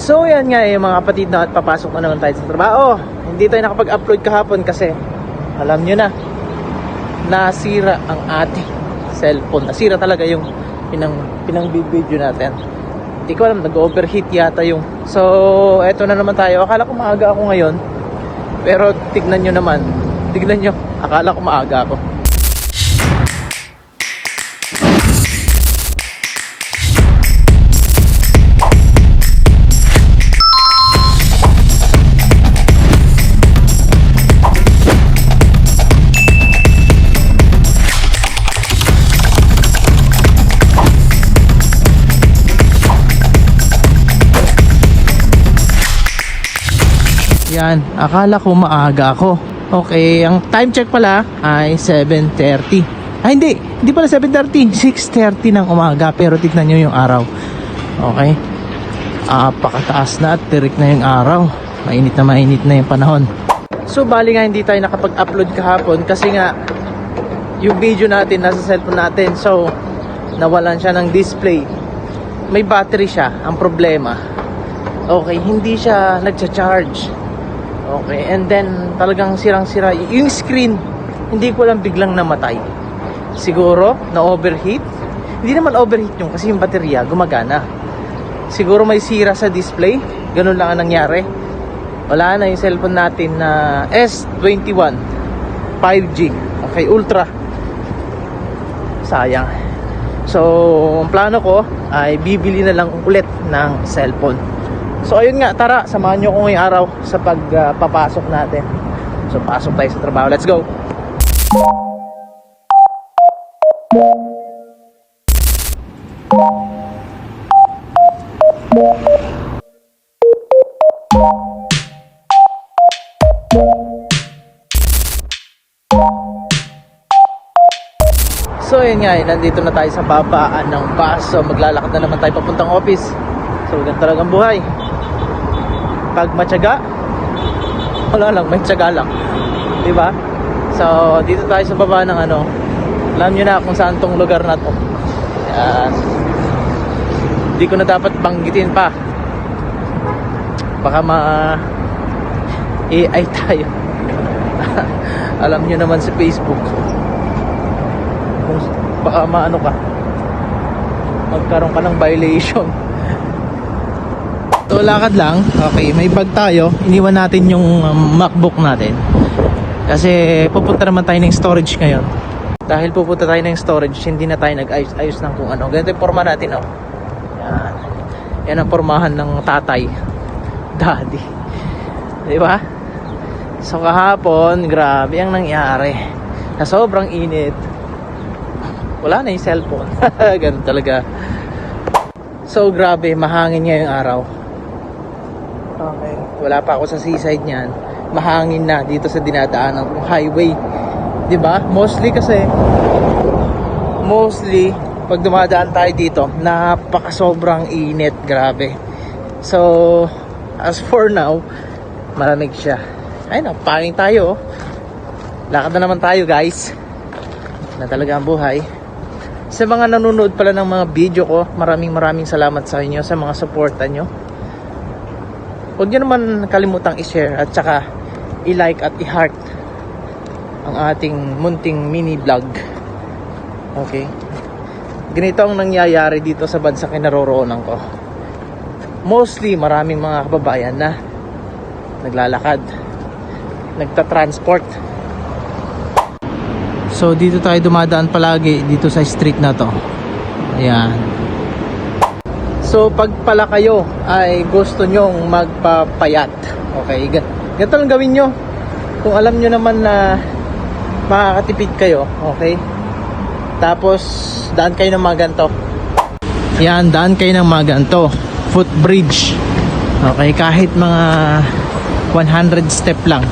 So yan nga yung mga kapatid na, at papasok na naman tayo sa trabaho. Hindi tayo nakapag-upload kahapon kasi alam nyo na, nasira ang ating cellphone. Nasira talaga yung pinang-video natin. Hindi ko alam, nag-overheat yata yung. So eto na naman tayo. Akala ko maaga ako ngayon, pero tignan nyo naman, tignan nyo, akala ko maaga ako. Yan, akala ko maaga ako. Okay, ang time check pala ay 7:30. Ay hindi pala 7:30, 6:30 ng umaga. Pero tignan nyo yung araw. Okay, pakataas na at tirik na yung araw. Mainit na yung panahon. So bali nga hindi tayo nakapag-upload kahapon kasi nga yung video natin nasa cellphone natin. So nawalan siya ng display. May battery siya, ang problema. Okay, hindi siya nagcha-charge. Okay, and then talagang sirang-sira yung screen. Hindi ko lang biglang namatay. Siguro na overheat. Hindi naman overheat yung kasi yung baterya gumagana. Siguro may sira sa display. Ganun lang ang nangyari. Wala na yung cellphone natin na S21 5G. Okay, ultra. Sayang. So ang plano ko ay bibili na lang ulit ng cellphone. So ayun nga, tara, samahan nyo ko ngayong araw sa pagpapasok natin. So pasok tayo sa trabaho, let's go. So ayun nga, nandito na tayo sa babaan ng bus. So maglalakad na naman tayo papuntang office. So ganun talagang buhay. Pag matyaga, wala lang, may tyaga lang, diba? So dito tayo sa baba ng ano, alam nyo na kung saan tong lugar na to. Yan. Hindi ko na dapat banggitin pa, baka AI tayo. Alam nyo naman si Facebook, kung baka maano ka, magkaroon ka ng violation. So lakad lang. Okay, may bag tayo. Iniwan natin yung MacBook natin kasi pupunta naman tayo ng storage ngayon. Dahil pupunta tayo ng storage, hindi na tayo nag-ayos ng kung ano. Ganito yung forma natin, oh. Yan. Yan ang formahan ng tatay, daddy, diba? So kahapon, grabe ang nangyari. Na sobrang init, wala na yung cellphone. Ganun talaga. So grabe, mahangin ngayong araw. Okay, wala pa ako sa seaside niyan. Mahangin na dito sa dinadaanan kong highway, 'di ba? Mostly pag dumadaan tayo dito, sobrang init, grabe. So as for now, malamig siya. Ay, napangin tayo. Lakad na naman tayo, guys. Na talaga ang buhay. Sa mga nanonood pala ng mga video ko, maraming salamat sa inyo sa mga suporta nyo. Huwag nyo naman kalimutang i-share at saka i-like at i-heart ang ating munting mini vlog. Okay, ganito ang nangyayari dito sa bansang kinaroroonan ko. Mostly maraming mga kababayan na naglalakad, nagta-transport. So dito tayo dumadaan palagi, dito sa street na to. Ayan. So pag pala kayo ay gusto nyong magpapayat, okay, ganito lang gawin nyo. Kung alam nyo naman na makakatipid kayo, okay, tapos daan kayo ng mga ganito. Yan, daan kayo ng mga ganito, footbridge. Okay, kahit mga 100 step lang.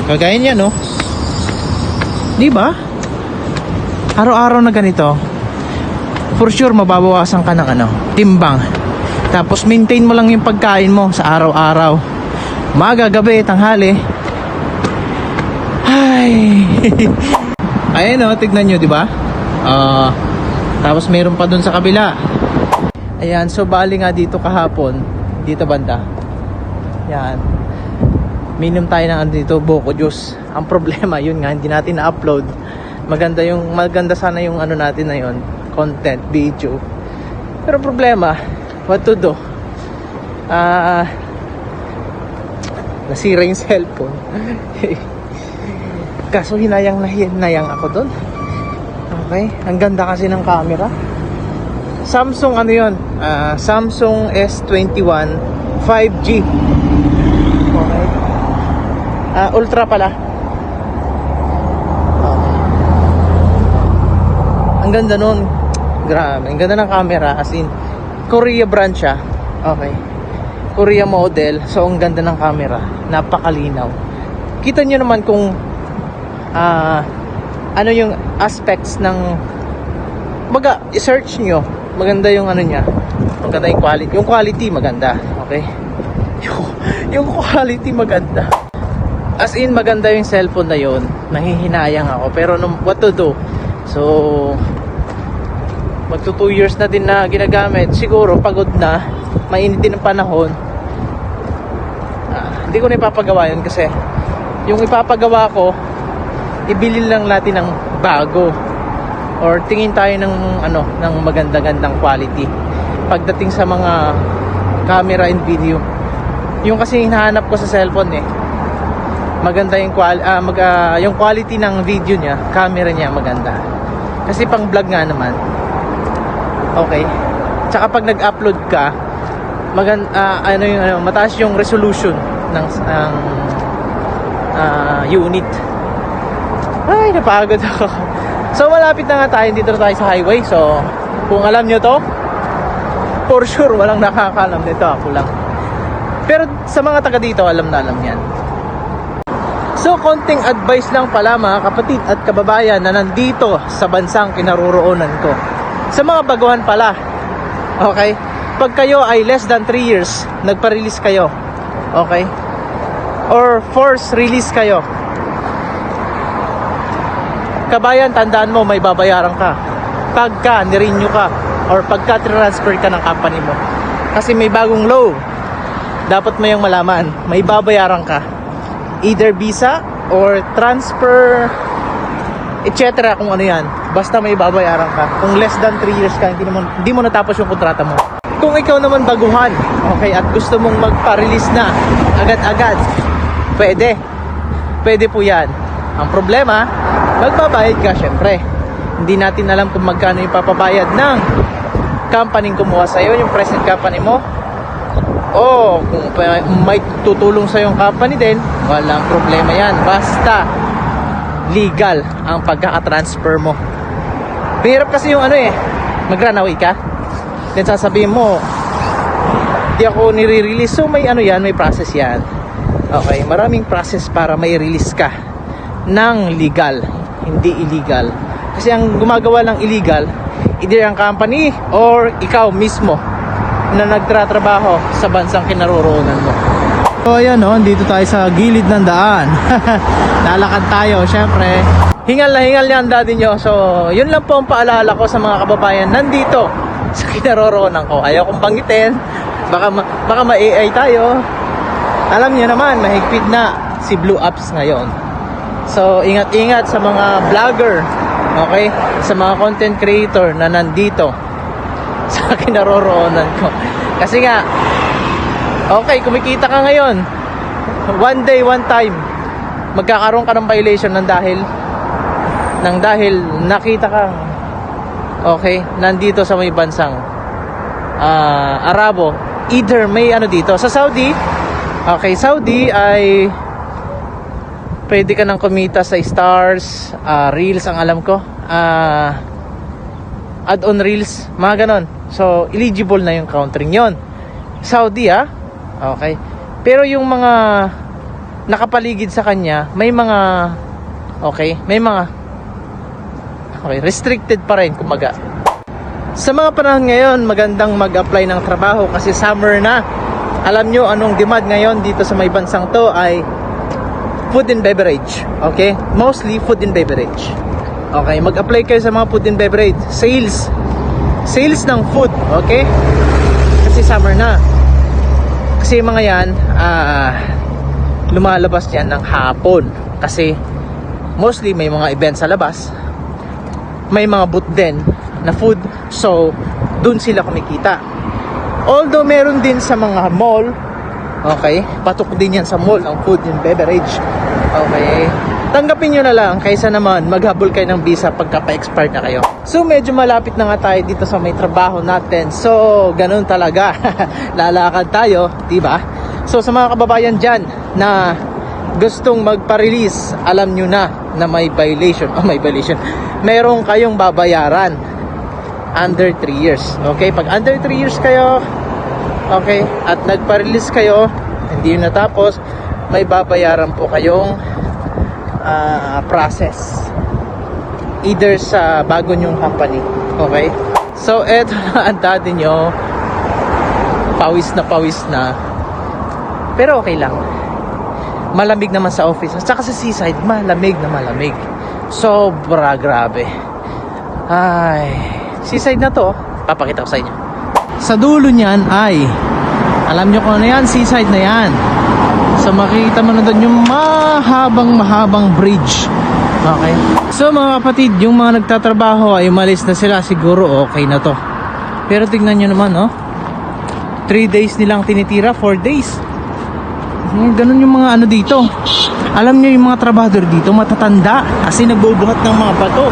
Kagaya niya, no? Diba? Araw-araw na ganito, for sure mababawasan ka ng timbang. Tapos maintain mo lang yung pagkain mo sa araw-araw. Umaga, gabi, tanghali. Ay. Ayan, tignan nyo, diba? Tapos meron pa dun sa kabila. Ayan, so bali nga dito kahapon, dito banda. Yan. Minum tayo ng ano dito, Boko Juice. Ang problema, yun nga, hindi natin na-upload. Maganda sana yung ano natin na yun, content, video. Pero problema, what to do? Nasira yung cellphone. Kaso hinayang ako doon. Okay, ang ganda kasi ng camera. Samsung ano yun? Samsung S21 5G. Okay. Ultra pala. Okay. Ang ganda nun. Grabe, ang ganda ng camera. As in, Korea brand siya. Okay. Korea model. So, ang ganda ng camera. Napakalinaw. Kita nyo naman kung ano yung aspects ng search nyo. Maganda yung ano niya. Maganda yung quality. Yung quality maganda. Okay. Yung quality maganda. As in, maganda yung cellphone na yun. Nahihinayang ako. Pero what to do? So, magto 2 years na din na ginagamit. Siguro, pagod na. Mainit din ang panahon. Hindi ko na ipapagawa yun kasi yung ipapagawa ko, ibili lang natin ng bago. Or tingin tayo ng, ng maganda-gandang quality. Pagdating sa mga camera and video. Yung kasi hinahanap ko sa cellphone maganda yung yung quality ng video niya, camera niya maganda. Kasi pang vlog nga naman. Okay. Tsaka pag nag-upload ka, mataas yung resolution ng unit. Ay, napagod ako. So malapit na nga tayo, dito na tayo sa highway. So kung alam nyo to, for sure walang nakakaalam nito, ako lang. Pero sa mga taga dito, alam na alam yan. So, konting advice lang pala mga kapatid at kababayan na nandito sa bansang kinaroroonan ko. Sa mga baguhan pala, okay? Pag kayo ay less than 3 years, nagpa-release kayo, okay? Or force release kayo. Kabayan, tandaan mo, may babayaran ka. Pagka nirenew ka or pagka transfer ka ng company mo. Kasi may bagong law. Dapat mo yung malaman, may babayaran ka. Either visa or transfer, etc. Kung ano yan. Basta may babayaran ka. Kung less than 3 years ka, hindi mo natapos yung kontrata mo. Kung ikaw naman baguhan, okay, at gusto mong magpa-release na agad-agad, pwede po yan. Ang problema, magbabayad ka syempre. Hindi natin alam kung magkano yung papabayad ng company kumuha sa'yo, yung present company mo. O kung may tutulong sa yung company din, walang problema yan. Basta legal ang pagkaka-transfer mo. Hirap kasi yung mag-runaway ka. Then sasabihin mo, di ako nire-release. So may may process yan. Okay, maraming process para may release ka ng legal, hindi illegal. Kasi ang gumagawa ng illegal, either ang company or ikaw mismo na nagtratrabaho sa bansang kinaroroonan mo. So ayan dito tayo sa gilid ng daan. Lalakad tayo, syempre. Hingal na hingal niya ang daddy nyo. So yun lang po ang paalala ko sa mga kababayan nandito sa kinaroroonan ko. Ayaw kong banggitin, baka ma-AI tayo. Alam niyo naman, mahigpit na si Blue Apps ngayon. So ingat-ingat sa mga vlogger, okay, sa mga content creator na nandito sa kinaroroonan ko. Kasi nga, okay, kumikita ka ngayon, one day, one time, magkakaroon ka ng violation ng dahil nakita ka, okay, nandito sa may bansang Arabo. Either may dito sa Saudi, okay, Saudi ay pwede ka nang kumita sa stars, reels ang alam ko, add-on reels, mga ganon. So eligible na yung countering yon. Saudi okay. Pero yung mga nakapaligid sa kanya, may mga restricted pa rin kumaga. Sa mga panahon ngayon, magandang mag-apply ng trabaho kasi summer na. Alam nyo anong demand ngayon dito sa may bansang to ay food and beverage. Okay? Mostly food and beverage. Okay, mag-apply kayo sa mga food and beverage. Sales ng food, okay? Kasi summer na. Kasi yung mga yan, lumalabas yan ng hapon. Kasi mostly may mga event sa labas. May mga booth din na food. So, dun sila kumikita. Although meron din sa mga mall, okay, patok din yan sa mall ang food and beverage. Okay, tanggapin nyo na lang kaysa naman maghabol kayo ng visa pagka pa-expired na kayo. So medyo malapit na nga tayo dito sa may trabaho natin. So ganun talaga. Lalakad tayo, diba? So sa mga kababayan dyan na gustong magpa-release, alam nyo na may violation. May violation. Meron kayong babayaran under 3 years. Okay, pag under 3 years kayo, okay, at nagpa-release kayo, hindi yun natapos, may babayaran po kayong process either sa bago nyong company. Okay, so eto na ang dati nyo, pawis na, pero okay lang, malamig naman sa office, at saka sa seaside malamig na malamig, sobra grabe. Ay, seaside na to, papakita ko sa inyo. Sa dulo niyan ay, alam nyo kung ano yan, seaside na yan. So makikita mo na doon yung mahabang bridge. Okay, so mga kapatid, yung mga nagtatrabaho ay umalis na sila, siguro okay na to. Pero tingnan nyo naman, no, 3 days nilang tinitira, 4 days. Ganun yung mga ano dito. Alam nyo yung mga trabahador dito matatanda, kasi nagbubuhat ng mga bato.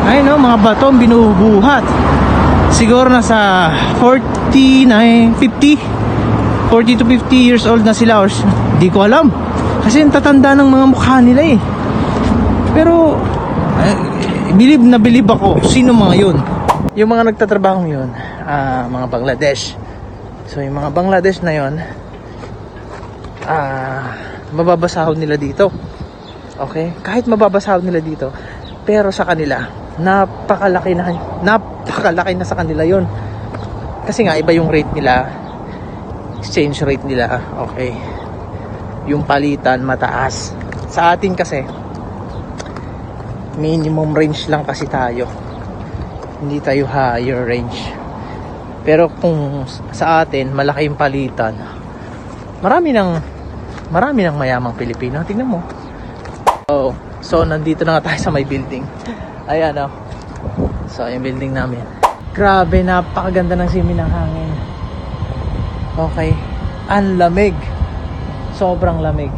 Ay no, mga bato binubuhat. Siguro nasa 40 to 50 years old na sila, or di ko alam, kasi yung tatanda ng mga mukha nila eh. Pero bilib ako sino mga yun. Yung mga nagtatrabaho yun, mga Bangladesh. So yung mga Bangladesh na yun, mababasahod nila dito. Okay, kahit mababasahod nila dito, pero sa kanila napakalaki na sa kanila yun. Kasi nga iba yung rate nila, exchange rate nila. Okay, yung palitan mataas. Sa atin kasi minimum range lang kasi tayo, hindi tayo higher range. Pero kung sa atin malaki yung palitan, marami ng mayamang Pilipino. Tingnan mo. So nandito na nga tayo sa may building. Ayan o. So yung building namin, grabe, napakaganda ng simoy ng hangin. Okay, ang lamig, sobrang lamig.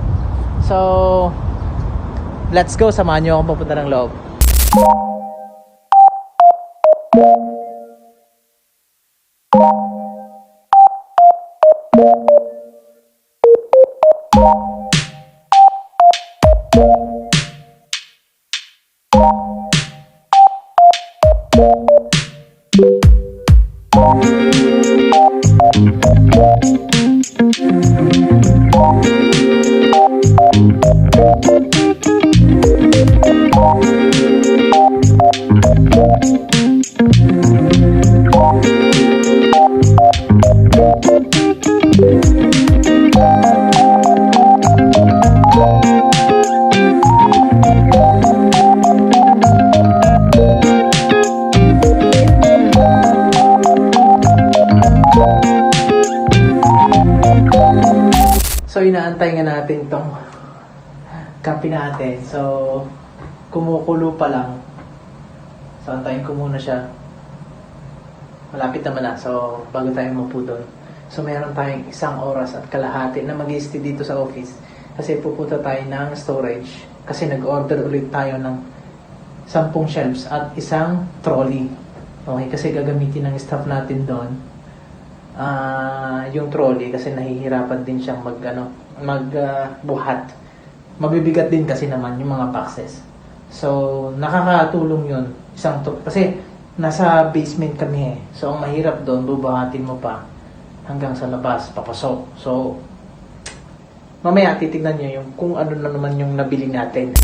So let's go, samahan nyo akong papunta ng loob. So inaantay nga natin tong kape natin. So kumukulo pa lang. So antayin ko muna siya. Malapit naman na. So bago tayo mapu doon. So meron tayong 1 oras at kalahati na mag-i-stay dito sa office. Kasi pupunta tayo ng storage. Kasi nag-order ulit tayo ng 10 shelves at 1 trolley. Okay, kasi gagamitin ng staff natin doon yung trolley, kasi nahihirapan din siyang magbuhat. Mabibigat din kasi naman yung mga boxes. So nakakatulong yun, kasi nasa basement kami eh. So ang mahirap doon, bubuhatin mo pa hanggang sa labas, papasok. So mamaya titignan nyo yung kung ano na naman yung nabili natin.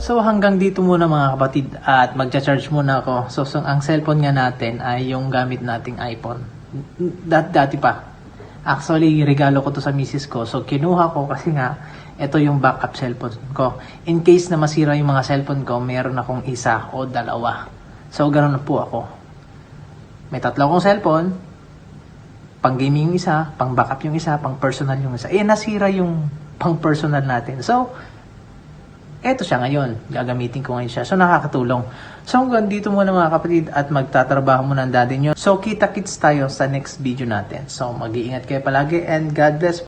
So hanggang dito muna mga kapatid at magcha-charge muna ako. So ang cellphone nga natin ay yung gamit nating iPhone. Dati pa. Actually, regalo ko to sa misis ko. So kinuha ko kasi nga ito yung backup cellphone ko. In case na masira yung mga cellphone ko, meron akong isa o dalawa. So ganoon na po ako. May tatlo akong cellphone. Pang gaming yung isa, pang backup yung isa, pang personal yung isa. Nasira yung pang personal natin. So eto siya ngayon. Gagamitin ko ngayon siya. So, nakakatulong. So, hanggang dito muna mga kapatid at magtatrabaho muna ang daddy nyo. So, kita-kits tayo sa next video natin. So, mag-iingat kayo palagi and God bless.